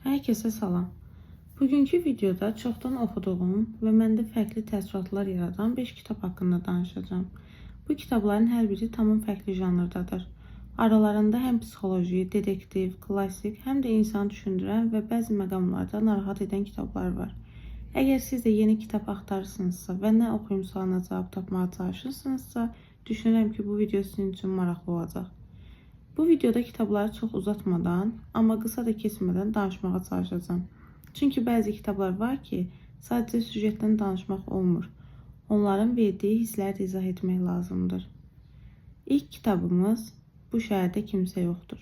Hər kəsə salam. Bugünkü videoda çoxdan oxuduğum və məndə fərqli təəssüratlar yaradan 5 kitab haqqında danışacağım. Bu kitabların hər biri tamam fərqli janrdadır. Aralarında həm psixoloji, detektiv, klassik, həm də insanı düşündürən və bəzi məqamlarda narahat edən kitablar var. Əgər siz də yeni kitab axtarırsınızsa və nə oxuyum sualına cavab tapmağa çalışırsınızsa, düşünürəm ki, bu video sizin üçün maraqlı olacaq. Bu videoda kitabları çox uzatmadan, amma qısa da keçmədən danışmağa çalışacağım. Çünki bəzi kitablar var ki, sadəcə süjetdən danışmaq olmur. Onların verdiyi hissləri də izah etmək lazımdır. İlk kitabımız Bu şəhərdə kimsə yoxdur.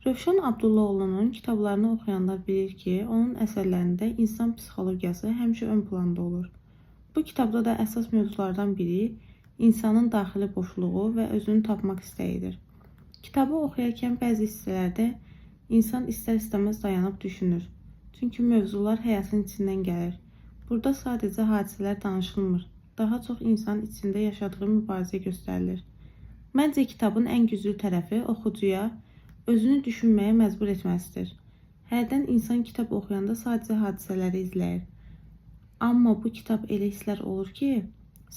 Rövşən Abdullaoğlu'nun kitablarını oxuyanlar bilir ki, onun əsərlərində insan psixologiyası həmişə ön planda olur. Bu kitabda da əsas mövzulardan biri insanın daxili boşluğu və özünü tapmaq istəyidir. Kitabı oxuyarkən bəzi hissələrdə insan istər-istəməz dayanıb düşünür. Çünki mövzular həyatın içindən gəlir. Burada sadəcə hadisələr danışılmır. Daha çox insan içində yaşadığı mübarizə göstərilir. Məncə kitabın ən güclü tərəfi oxucuya özünü düşünməyə məcbur etməsidir. Hərdən insan kitab oxuyanda sadəcə hadisələri izləyir. Amma bu kitab elə hisslər olur ki,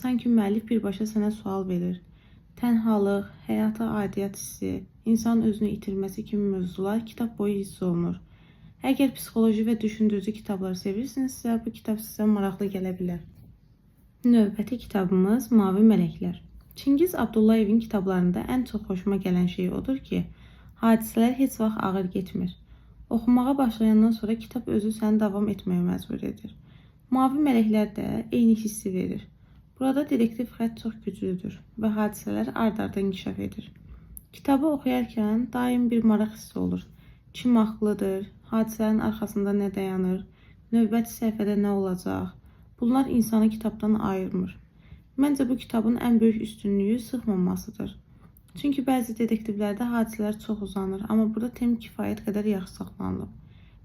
sanki müəllif birbaşa sənə sual verir. Tənhalıq, həyata aidiyyət hissi, insan özünü itirməsi kimi mövzular kitab boyu hiss olunur. Əgər psixoloji və düşündürücü kitabları sevirsinizsə, bu kitab sizə maraqlı gələ bilər. Növbəti kitabımız Mavi Mələklər. Çingiz Abdullayevin kitablarında ən çox xoşuma gələn şey odur ki, hadisələr heç vaxt ağır getmir. Oxumağa başlayandan sonra kitab özü səni davam etməyə məcbur edir. Mavi Mələklər də eyni hissi verir. Burada dedektiv xətt çox güclüdür və hadisələr ard-arda inkişaf edir. Kitabı oxuyarkən daim bir maraq hissi olur. Kim haqlıdır, hadisələrin arxasında nə dayanır, növbəti səhifədə nə olacaq? Bunlar insanı kitabdan ayırmır. Məncə bu kitabın ən böyük üstünlüyü sıxmamasıdır. Çünki bəzi detektivlərdə hadisələr çox uzanır, amma burada tem kifayət qədər yaxşı saxlanılıb.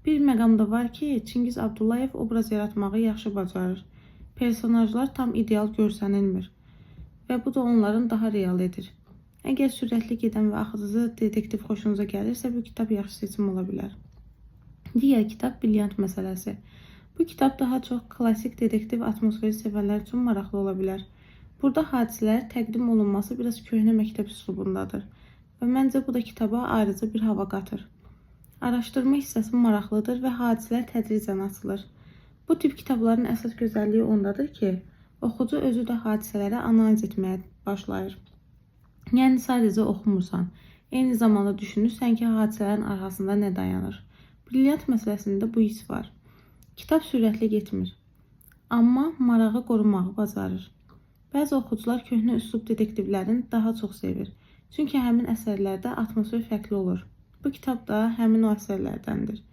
Bir məqamda var ki, Çingiz Abdullayev obraz yaratmağı yaxşı bacarır. Personajlar tam ideal görsənilmir və bu da onların daha real edir. Əgər sürətli gedən və axıcı detektiv xoşunuza gəlirsə, bu kitab yaxşı seçim ola bilər. Digər kitab Brilyant məsələsi. Bu kitab daha çox klassik detektiv atmosferi sevənlər üçün maraqlı ola bilər. Burada hadisələr təqdim olunması biraz köhnə məktəb üslubundadır və məncə bu da kitaba ayrıca bir hava qatır. Araşdırma hissəsi maraqlıdır və hadisələr tədricən açılır. Bu tip kitabların əsas gözəlliyi ondadır ki, oxucu özü də hadisələri analiz etməyə başlayır. Yəni sadəcə oxumursan, eyni zamanda düşünürsən ki, hadisələrin arxasında nə dayanır. Brilyant məsələsində bu his var. Kitab sürətli getmir, amma marağı qorumağı bacarır. Bəzi oxucular köhnə üslub detektivlərini daha çox sevir. Çünki həmin əsərlərdə atmosfer fərqli olur. Bu kitab da həmin o əsərlərdəndir.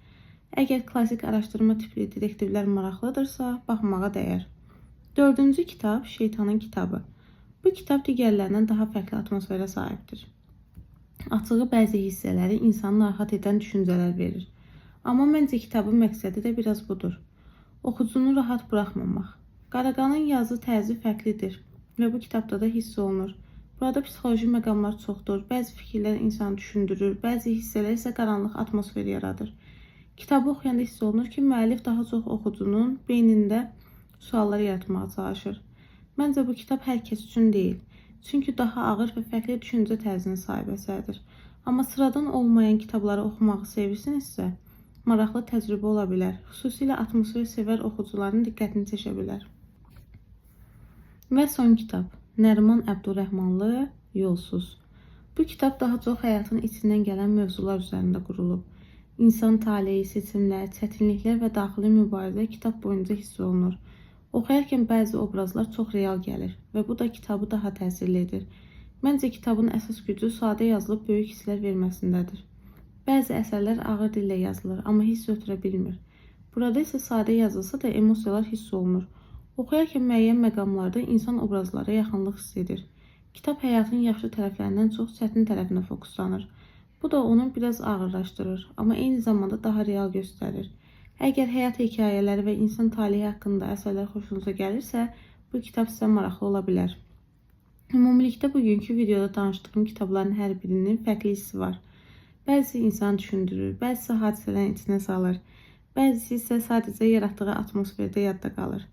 Əgər klassik araşdırma tipli detektivlər maraqlıdırsa, baxmağa dəyər. Dördüncü kitab Şeytanın kitabı. Bu kitab digərlərindən daha fərqli atmosferə sahibdir. Açığı bəzi hissələri insanı narahat edən düşüncələr verir. Amma məncə kitabın məqsədi də biraz budur. Oxucunu rahat buraxmamaq. Qaraqanın yazı tərzi fərqlidir və bu kitabda da hiss olunur. Burada psixoloji məqamlar çoxdur, bəzi fikirlər insanı düşündürür, bəzi hissələr isə qaranlıq atmosfer yaradır. Kitabı oxuyanda hiss olunur ki, müəllif daha çox oxucunun beynində suallar yaratmağa çalışır. Məncə bu kitab hər kəs üçün deyil. Çünki daha ağır və fərqli düşüncə tərzinə sahib əsərdir. Amma sıradan olmayan kitabları oxumağı sevirsinizsə, maraqlı təcrübə ola bilər. Xüsusilə atmosfer sevər oxucuların diqqətini çəkə bilər. Və son kitab Nəriman Əbdurrəhmanlı Yolsuz. Bu kitab daha çox həyatın içindən gələn mövzular üzərində qurulub. İnsan taleyi, seçimlər, çətinliklər və daxili mübarizə kitab boyunca hiss olunur. Oxuyarkən bəzi obrazlar çox real gəlir və bu da kitabı daha təsirli edir. Məncə kitabın əsas gücü sadə yazılıb böyük hisslər verməsindədir. Bəzi əsərlər ağır dillə yazılır, amma hiss ötürə bilmir. Burada isə sadə yazılsa da emosiyalar hiss olunur. Oxuyarkən müəyyən məqamlarda insan obrazlara yaxınlıq hiss edir. Kitab həyatın yaxşı tərəflərindən çox çətin tərəfinə fokuslanır. Bu da onu biraz ağırlaşdırır, amma eyni zamanda daha real göstərir. Əgər həyat hekayələri və insan taleyi haqqında əsərlər xoşunuza gəlirsə, bu kitab sizə maraqlı ola bilər. Ümumilikdə bugünkü videoda danışdığım kitabların hər birinin fərqli hissi var. Bəzisi insan düşündürür, bəzisi hadisələrin içinə salır bəzisi isə sadəcə yaratdığı atmosferdə yadda qalır.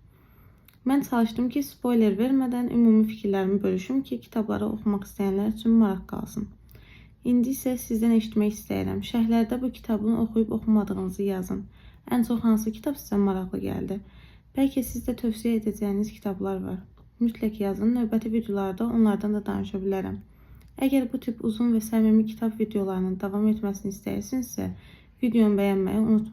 Mən çalışdım ki, spoiler vermədən ümumi fikirlərimi bölüşüm ki, kitabları oxumaq istəyənlər üçün maraq qalsın. İndi isə sizdən eşitmək istəyirəm. Şərhlərdə bu kitabını oxuyub oxumadığınızı yazın. Ən çox hansı kitab sizə maraqlı gəldi? Bəlkə sizdə tövsiyə edəcəyiniz kitablar var. Mütləq yazın, növbəti videolarda onlardan da danışa bilərəm. Əgər bu tip uzun və səmimi kitab videolarının davam etməsini istəyirsinizsə, videomu bəyənməyi unutmayın.